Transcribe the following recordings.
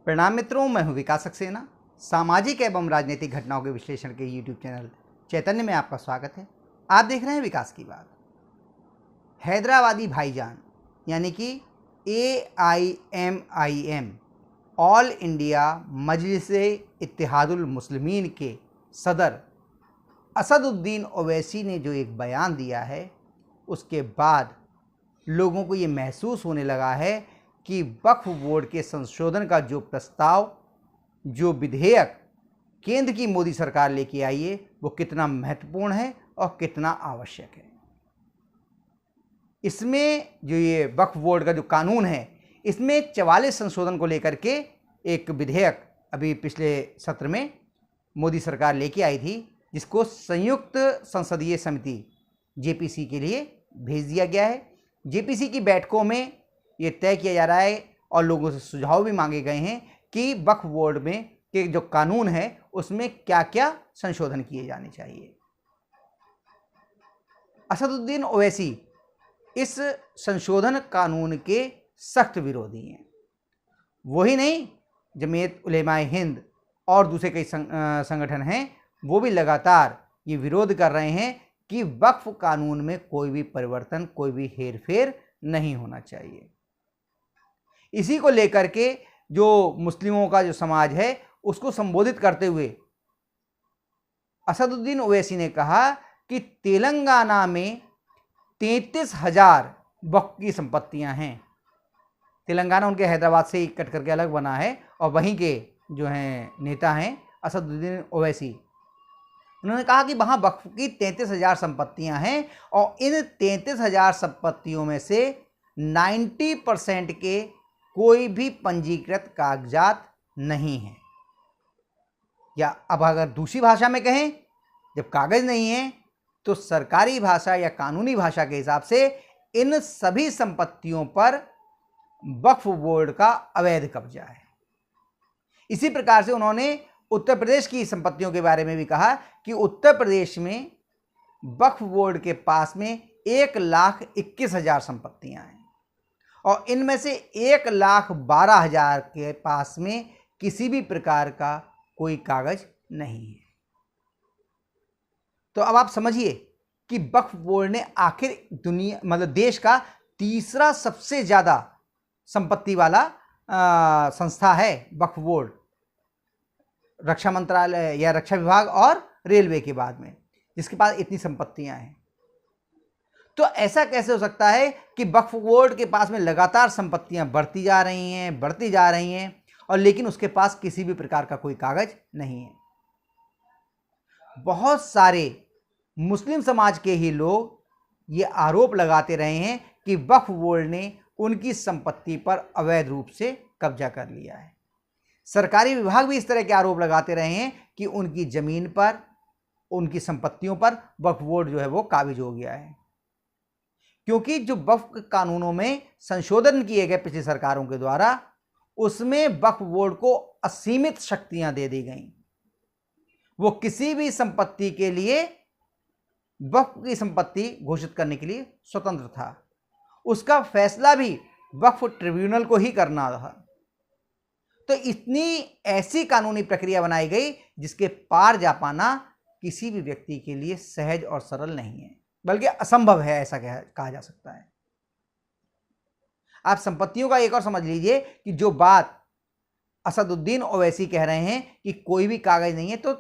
प्रणाम मित्रों, मैं हूं विकास सक्सेना। सामाजिक एवं राजनीतिक घटनाओं के विश्लेषण के यूट्यूब चैनल चैतन्य में आपका स्वागत है। आप देख रहे हैं विकास की बात। हैदराबादी भाईजान यानी कि AIMIM ऑल इंडिया मजलिस-ए-इत्तेहादुल मुस्लिमीन के सदर असदुद्दीन ओवैसी ने जो एक बयान दिया है, उसके बाद लोगों को ये महसूस होने लगा है कि वक्फ बोर्ड के संशोधन का जो प्रस्ताव, जो विधेयक केंद्र की मोदी सरकार लेके आई है, वो कितना महत्वपूर्ण है और कितना आवश्यक है। इसमें जो ये वक्फ बोर्ड का जो कानून है, इसमें 44 संशोधन को लेकर के एक विधेयक अभी पिछले सत्र में मोदी सरकार लेके आई थी, जिसको संयुक्त संसदीय समिति JPC के लिए भेज दिया गया है। JPC की बैठकों में ये तय किया जा रहा है और लोगों से सुझाव भी मांगे गए हैं कि वक्फ बोर्ड में के जो कानून है उसमें क्या क्या संशोधन किए जाने चाहिए। असदुद्दीन ओवैसी इस संशोधन कानून के सख्त विरोधी हैं। वही नहीं, जमीयत उलेमाए हिंद और दूसरे कई संगठन हैं, वो भी लगातार ये विरोध कर रहे हैं कि वक्फ कानून में कोई भी परिवर्तन, कोई भी हेरफेर नहीं होना चाहिए। इसी को लेकर के जो मुस्लिमों का जो समाज है, उसको संबोधित करते हुए असदुद्दीन ओवैसी ने कहा कि तेलंगाना में 33,000 वक्फ की संपत्तियां हैं। तेलंगाना उनके हैदराबाद से ही कट करके अलग बना है और वहीं के जो हैं नेता हैं असदुद्दीन ओवैसी, उन्होंने कहा कि वहाँ वक्फ की 33,000 संपत्तियां हैं और इन 33,000 संपत्तियों में से 90% के कोई भी पंजीकृत कागजात नहीं है। या अब अगर दूसरी भाषा में कहें, जब कागज नहीं है तो सरकारी भाषा या कानूनी भाषा के हिसाब से इन सभी संपत्तियों पर वक्फ बोर्ड का अवैध कब्जा है। इसी प्रकार से उन्होंने उत्तर प्रदेश की संपत्तियों के बारे में भी कहा कि उत्तर प्रदेश में वक्फ बोर्ड के पास में 1,21,000 संपत्तियां हैं और इनमें से 1,12,000 के पास में किसी भी प्रकार का कोई कागज नहीं है। तो अब आप समझिए कि वक्फ बोर्ड ने आखिर दुनिया मतलब देश का तीसरा सबसे ज्यादा संपत्ति वाला संस्था है वक्फ बोर्ड, रक्षा मंत्रालय या रक्षा विभाग और रेलवे के बाद में, जिसके पास इतनी संपत्तियां हैं। तो ऐसा कैसे हो सकता है कि वक्फ बोर्ड के पास में लगातार संपत्तियां बढ़ती जा रही हैं और लेकिन उसके पास किसी भी प्रकार का कोई कागज नहीं है। बहुत सारे मुस्लिम समाज के ही लोग ये आरोप लगाते रहे हैं कि वक्फ बोर्ड ने उनकी संपत्ति पर अवैध रूप से कब्जा कर लिया है। सरकारी विभाग भी इस तरह के आरोप लगाते रहे हैं कि उनकी जमीन पर, उनकी संपत्तियों पर वक्फ बोर्ड जो है वो काबिज हो गया है, क्योंकि जो वक्फ कानूनों में संशोधन किए गए पिछली सरकारों के द्वारा, उसमें वक्फ बोर्ड को असीमित शक्तियां दे दी गई। वो किसी भी संपत्ति के लिए वक्फ की संपत्ति घोषित करने के लिए स्वतंत्र था। उसका फैसला भी वक्फ ट्रिब्यूनल को ही करना था। तो इतनी ऐसी कानूनी प्रक्रिया बनाई गई जिसके पार जा पाना किसी भी व्यक्ति के लिए सहज और सरल नहीं है, बल्कि असंभव है, ऐसा कहा जा सकता है। आप संपत्तियों का एक और समझ लीजिए कि जो बात असदुद्दीन ओवैसी कह रहे हैं कि कोई भी कागज नहीं है, तो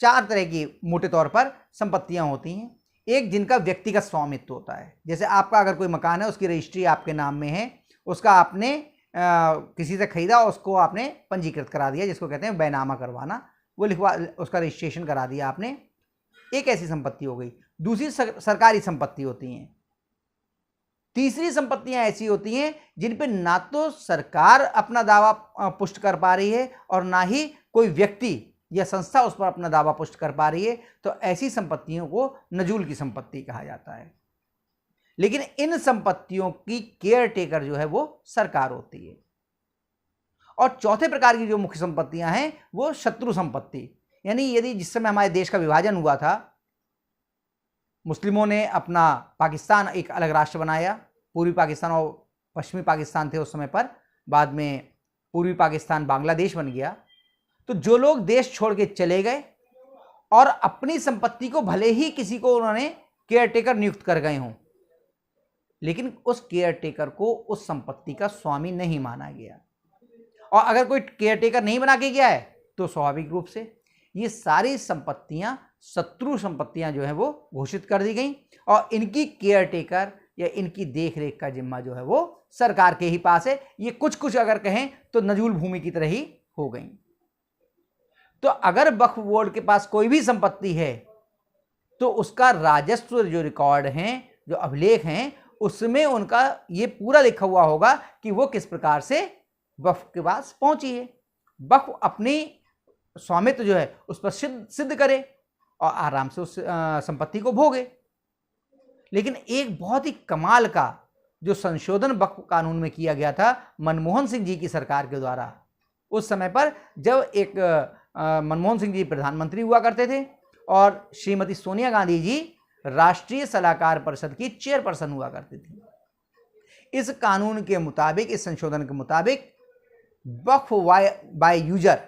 4 तरह की मोटे तौर पर संपत्तियां होती हैं। एक, जिनका व्यक्तिगत स्वामित्व होता है, जैसे आपका अगर कोई मकान है, उसकी रजिस्ट्री आपके नाम में है, उसका आपने किसी से खरीदा, उसको आपने पंजीकृत करा दिया, जिसको कहते हैं बैनामा करवाना, वो लिखवा, उसका रजिस्ट्रेशन करा दिया आपने। एक ऐसी संपत्ति हो गई। दूसरी सरकारी संपत्ति होती हैं। तीसरी संपत्तियां ऐसी होती हैं जिन पर ना तो सरकार अपना दावा पुष्ट कर पा रही है और ना ही कोई व्यक्ति या संस्था उस पर अपना दावा पुष्ट कर पा रही है, तो ऐसी संपत्तियों को नजूल की संपत्ति कहा जाता है। लेकिन इन संपत्तियों की केयर टेकर जो है वो सरकार होती है। और चौथे प्रकार की जो मुख्य संपत्तियां हैं वो शत्रु संपत्ति, यानी यदि जिस समय हमारे देश का विभाजन हुआ था, मुस्लिमों ने अपना पाकिस्तान एक अलग राष्ट्र बनाया, पूर्वी पाकिस्तान और पश्चिमी पाकिस्तान थे उस समय पर, बाद में पूर्वी पाकिस्तान बांग्लादेश बन गया, तो जो लोग देश छोड़ के चले गए और अपनी संपत्ति को भले ही किसी को उन्होंने केयरटेकर नियुक्त कर गए हों, लेकिन उस केयरटेकर को उस संपत्ति का स्वामी नहीं माना गया। और अगर कोई केयरटेकर नहीं बना के गया है तो स्वाभाविक रूप से ये सारी संपत्तियां शत्रु संपत्तियां जो है वो घोषित कर दी गई और इनकी केयरटेकर या इनकी देखरेख का जिम्मा जो है वो सरकार के ही पास है। ये कुछ कुछ अगर कहें तो नजूल भूमि की तरह ही हो गई। तो अगर वक्फ बोर्ड के पास कोई भी संपत्ति है तो उसका राजस्व जो रिकॉर्ड हैं, जो अभिलेख हैं, उसमें उनका ये पूरा लिखा हुआ होगा कि वो किस प्रकार से वक्फ के पास पहुंची है। वक्फ अपनी स्वामित्व जो है उस पर सिद्ध करे और आराम से उस संपत्ति को भोगे। लेकिन एक बहुत ही कमाल का जो संशोधन वक्फ कानून में किया गया था मनमोहन सिंह जी की सरकार के द्वारा, उस समय पर जब एक मनमोहन सिंह जी प्रधानमंत्री हुआ करते थे और श्रीमती सोनिया गांधी जी राष्ट्रीय सलाहकार परिषद की चेयरपर्सन हुआ करती थी। इस कानून के मुताबिक, इस संशोधन के मुताबिक वक्फ बाय यूजर,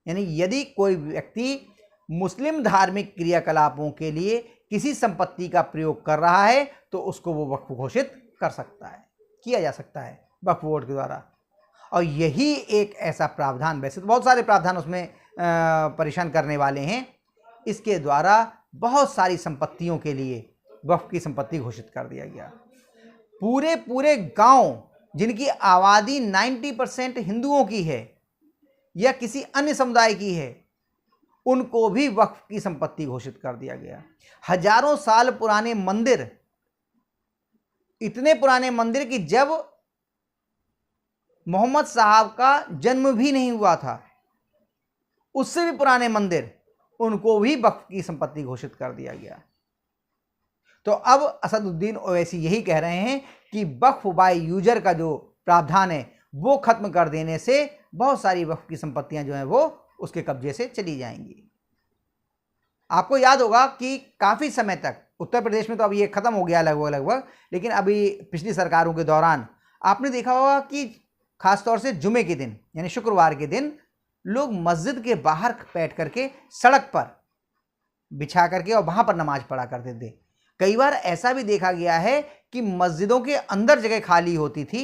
यानी यदि कोई व्यक्ति मुस्लिम धार्मिक क्रियाकलापों के लिए किसी संपत्ति का प्रयोग कर रहा है तो उसको वो वक्फ घोषित कर सकता है, किया जा सकता है वक्फ बोर्ड के द्वारा। और यही एक ऐसा प्रावधान, वैसे तो बहुत सारे प्रावधान उसमें परेशान करने वाले हैं, इसके द्वारा बहुत सारी संपत्तियों के लिए वक्फ की संपत्ति घोषित कर दिया गया। पूरे गांव जिनकी आबादी 90% हिंदुओं की है या किसी अन्य समुदाय की है, उनको भी वक्फ की संपत्ति घोषित कर दिया गया। हजारों साल पुराने मंदिर, इतने पुराने मंदिर कि जब मोहम्मद साहब का जन्म भी नहीं हुआ था, उससे भी पुराने मंदिर, उनको भी वक्फ की संपत्ति घोषित कर दिया गया। तो अब असदुद्दीन ओवैसी यही कह रहे हैं कि वक्फ बाय यूजर का जो प्रावधान है वो खत्म कर देने से बहुत सारी वक्फ की संपत्तियां जो हैं वो उसके कब्जे से चली जाएंगी। आपको याद होगा कि काफ़ी समय तक उत्तर प्रदेश में तो अब ये खत्म हो गया लगभग, लेकिन अभी पिछली सरकारों के दौरान आपने देखा होगा कि खासतौर से जुमे के दिन यानी शुक्रवार के दिन लोग मस्जिद के बाहर बैठ करके सड़क पर बिछा करके और वहां पर नमाज पढ़ा करते थे। कई बार ऐसा भी देखा गया है कि मस्जिदों के अंदर जगह खाली होती थी,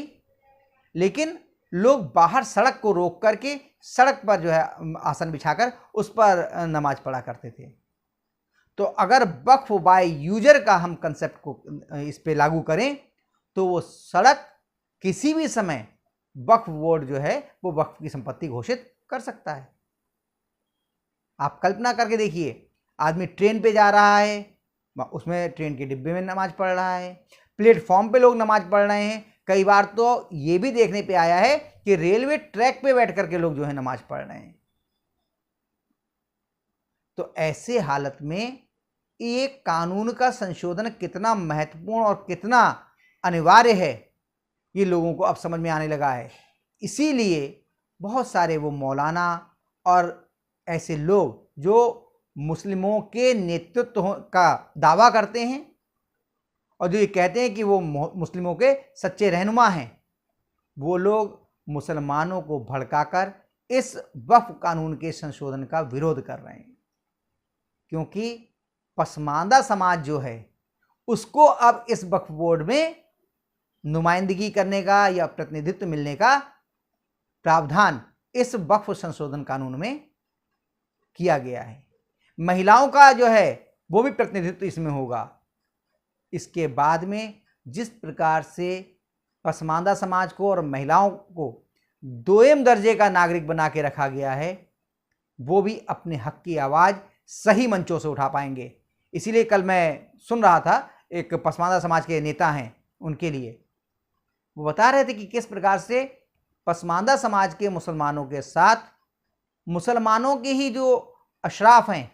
लेकिन लोग बाहर सड़क को रोक करके सड़क पर जो है आसन बिछाकर उस पर नमाज पढ़ा करते थे। तो अगर वक्फ बाय यूजर का हम कंसेप्ट को इस पे लागू करें तो वो सड़क किसी भी समय वक्फ बोर्ड जो है वो वक्फ की संपत्ति घोषित कर सकता है। आप कल्पना करके देखिए, आदमी ट्रेन पे जा रहा है, उसमें ट्रेन के डिब्बे में नमाज पढ़ रहा है, प्लेटफॉर्म पे लोग नमाज पढ़ रहे हैं, कई बार तो ये भी देखने पे आया है कि रेलवे ट्रैक पे बैठ करके लोग जो है नमाज पढ़ रहे हैं। तो ऐसे हालत में ये कानून का संशोधन कितना महत्वपूर्ण और कितना अनिवार्य है ये लोगों को अब समझ में आने लगा है। इसीलिए बहुत सारे वो मौलाना और ऐसे लोग जो मुस्लिमों के नेतृत्व का दावा करते हैं और जो ये कहते हैं कि वो मुस्लिमों के सच्चे रहनुमा हैं, वो लोग मुसलमानों को भड़काकर इस वक्फ कानून के संशोधन का विरोध कर रहे हैं। क्योंकि पसमानदा समाज जो है उसको अब इस वक्फ बोर्ड में नुमाइंदगी करने का या प्रतिनिधित्व मिलने का प्रावधान इस वक्फ संशोधन कानून में किया गया है। महिलाओं का जो है वो भी प्रतिनिधित्व इसमें होगा। इसके बाद में जिस प्रकार से पसमानदा समाज को और महिलाओं को दोयम दर्जे का नागरिक बना के रखा गया है, वो भी अपने हक की आवाज़ सही मंचों से उठा पाएंगे। इसीलिए कल मैं सुन रहा था, एक पसमानदा समाज के नेता हैं, उनके लिए वो बता रहे थे कि किस प्रकार से पसमानदा समाज के मुसलमानों के साथ मुसलमानों के ही जो अशराफ हैं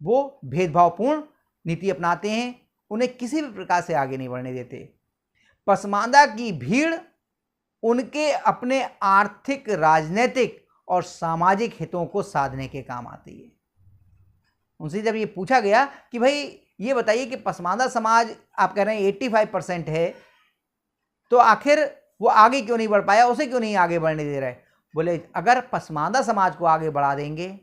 वो भेदभावपूर्ण नीति अपनाते हैं, उन्हें किसी भी प्रकार से आगे नहीं बढ़ने देते। पसमानदा की भीड़ उनके अपने आर्थिक, राजनीतिक और सामाजिक हितों को साधने के काम आती है। उनसे जब ये पूछा गया कि भाई ये बताइए कि पसमानदा समाज आप कह रहे हैं 85% है, तो आखिर वो आगे क्यों नहीं बढ़ पाया, उसे क्यों नहीं आगे बढ़ने दे रहे। बोले अगर पसमानदा समाज को आगे बढ़ा देंगे,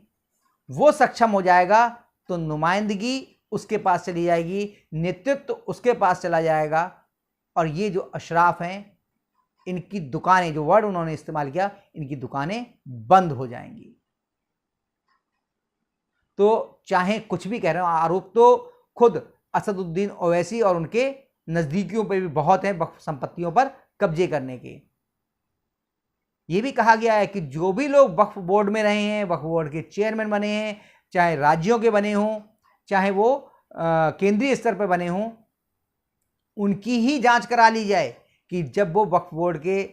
वो सक्षम हो जाएगा, तो नुमाइंदगी उसके पास चली जाएगी, नेतृत्व उसके पास चला जाएगा, और ये जो अशराफ हैं इनकी दुकानें, जो वर्ड उन्होंने इस्तेमाल किया, इनकी दुकानें बंद हो जाएंगी। तो चाहे कुछ भी कह रहे हो, आरोप तो खुद असदुद्दीन ओवैसी और उनके नजदीकियों पर भी बहुत हैं वक्फ संपत्तियों पर कब्जे करने के। यह भी कहा गया है कि जो भी लोग वक्फ बोर्ड में रहे हैं, वक्फ बोर्ड के चेयरमैन बने हैं, चाहे राज्यों के बने हों, चाहे वो केंद्रीय स्तर पर बने हों, उनकी ही जांच करा ली जाए कि जब वो वक्फ बोर्ड के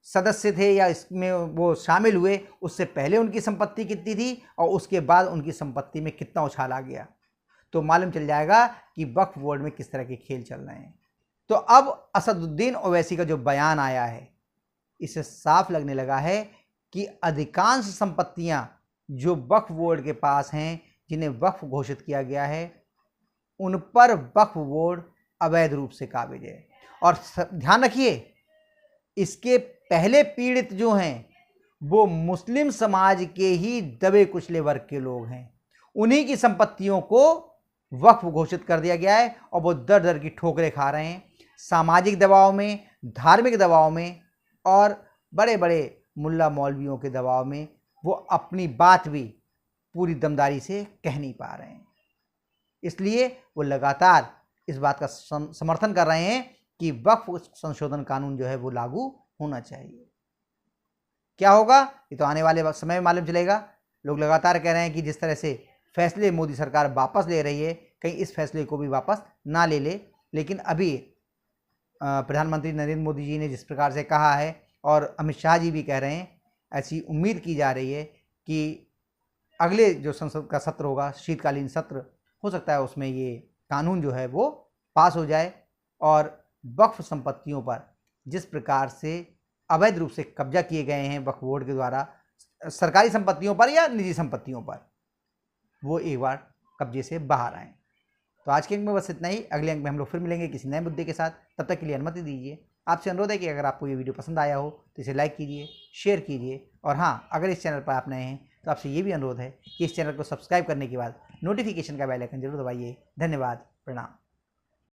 सदस्य थे या इसमें वो शामिल हुए, उससे पहले उनकी संपत्ति कितनी थी और उसके बाद उनकी संपत्ति में कितना उछाल आ गया, तो मालूम चल जाएगा कि वक्फ बोर्ड में किस तरह के खेल चल रहे हैं। तो अब असदुद्दीन ओवैसी का जो बयान आया है, इससे साफ लगने लगा है कि अधिकांश संपत्तियां जो वक्फ बोर्ड के पास हैं, जिन्हें वक्फ घोषित किया गया है, उन पर वक्फ बोर्ड अवैध रूप से काबिज है। और ध्यान रखिए, इसके पहले पीड़ित जो हैं वो मुस्लिम समाज के ही दबे कुचले वर्ग के लोग हैं। उन्हीं की संपत्तियों को वक्फ घोषित कर दिया गया है और वो दर दर की ठोकरें खा रहे हैं, सामाजिक दबाव में, धार्मिक दबाव में और बड़े बड़े मुल्ला मौलवियों के दबाव में वो अपनी बात भी पूरी दमदारी से कह नहीं पा रहे हैं। इसलिए वो लगातार इस बात का समर्थन कर रहे हैं कि वक्फ संशोधन कानून जो है वो लागू होना चाहिए। क्या होगा ये तो आने वाले समय में मालूम चलेगा। लोग लगातार कह रहे हैं कि जिस तरह से फैसले मोदी सरकार वापस ले रही है, कहीं इस फैसले को भी वापस ना ले ले। लेकिन अभी प्रधानमंत्री नरेंद्र मोदी जी ने जिस प्रकार से कहा है और अमित शाह जी भी कह रहे हैं, ऐसी उम्मीद की जा रही है कि अगले जो संसद का सत्र होगा, शीतकालीन सत्र, हो सकता है उसमें ये कानून जो है वो पास हो जाए और वक्फ संपत्तियों पर जिस प्रकार से अवैध रूप से कब्जा किए गए हैं वक्फ बोर्ड के द्वारा, सरकारी संपत्तियों पर या निजी संपत्तियों पर, वो एक बार कब्जे से बाहर आए। तो आज के अंक में बस इतना ही। अगले अंक में हम लोग फिर मिलेंगे किसी नए मुद्दे के साथ। तब तक के लिए अनुमति दीजिए। आपसे अनुरोध है कि अगर आपको ये वीडियो पसंद आया हो तो इसे लाइक कीजिए, शेयर कीजिए, और हाँ, अगर इस चैनल पर आप नए हैं तो आपसे ये भी अनुरोध है कि इस चैनल को सब्सक्राइब करने के बाद नोटिफिकेशन का बेल आइकन जरूर दबाइए। धन्यवाद, प्रणाम।